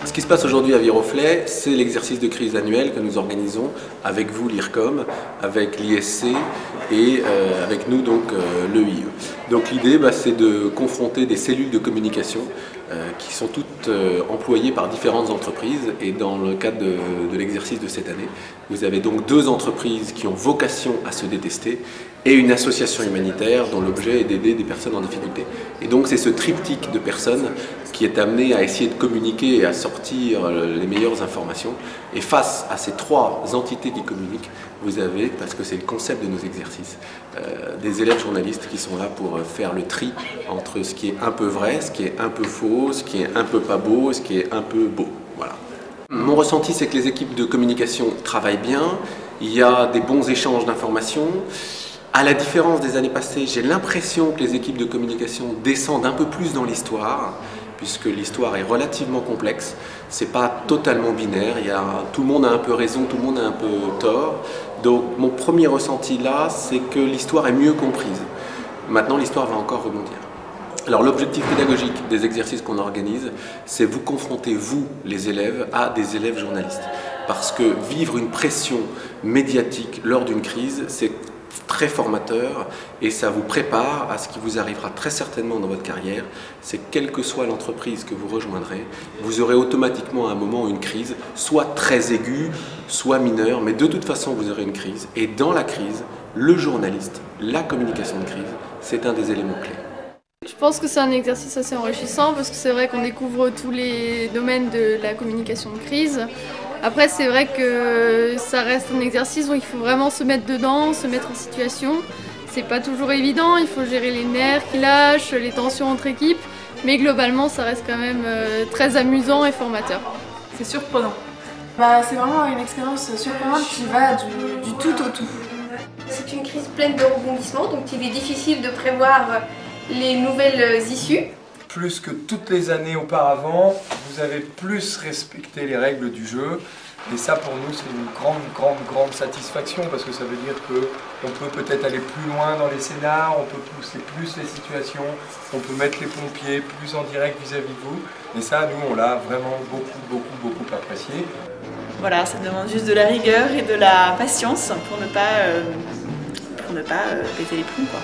Ce qui se passe aujourd'hui à Viroflay, c'est l'exercice de crise annuel que nous organisons avec vous, l'IRCOM, avec l'ISC et avec nous, donc l'EIE. Donc l'idée, c'est de confronter des cellules de communication qui sont toutes employées par différentes entreprises. Et dans le cadre de l'exercice de cette année, vous avez donc 2 entreprises qui ont vocation à se détester et une association humanitaire dont l'objet est d'aider des personnes en difficulté. Et donc c'est ce triptyque de personnes qui est amené à essayer de communiquer et à sortir les meilleures informations. Et face à ces 3 entités qui communiquent, vous avez, parce que c'est le concept de nos exercices, des élèves journalistes qui sont là pour faire le tri entre ce qui est un peu vrai, ce qui est un peu faux, ce qui est un peu pas beau, ce qui est un peu beau. Voilà. Mon ressenti, c'est que les équipes de communication travaillent bien, il y a des bons échanges d'informations. À la différence des années passées, j'ai l'impression que les équipes de communication descendent un peu plus dans l'histoire, puisque l'histoire est relativement complexe. C'est pas totalement binaire, tout le monde a un peu raison, tout le monde a un peu tort. Donc mon premier ressenti là, c'est que l'histoire est mieux comprise. Maintenant, l'histoire va encore rebondir. Alors l'objectif pédagogique des exercices qu'on organise, c'est vous confronter, vous, les élèves, à des élèves journalistes. Parce que vivre une pression médiatique lors d'une crise, c'est très formateur et ça vous prépare à ce qui vous arrivera très certainement dans votre carrière. C'est quelle que soit l'entreprise que vous rejoindrez, vous aurez automatiquement à un moment une crise, soit très aiguë, soit mineure, mais de toute façon vous aurez une crise. Et dans la crise, le journaliste, la communication de crise, c'est un des éléments clés. Je pense que c'est un exercice assez enrichissant parce que c'est vrai qu'on découvre tous les domaines de la communication de crise. Après, c'est vrai que ça reste un exercice où il faut vraiment se mettre dedans, se mettre en situation. C'est pas toujours évident, il faut gérer les nerfs qui lâchent, les tensions entre équipes, mais globalement, ça reste quand même très amusant et formateur. C'est surprenant. C'est vraiment une expérience surprenante qui va du tout au tout. C'est une crise pleine de rebondissements, donc il est difficile de prévoir les nouvelles issues. Plus que toutes les années auparavant, vous avez plus respecté les règles du jeu. Et ça, pour nous, c'est une grande satisfaction parce que ça veut dire qu'on peut peut-être aller plus loin dans les scénars, on peut pousser plus les situations, on peut mettre les pompiers plus en direct vis-à-vis de vous. Et ça, nous, on l'a vraiment beaucoup apprécié. Voilà, ça demande juste de la rigueur et de la patience pour ne pas péter les plombs, quoi.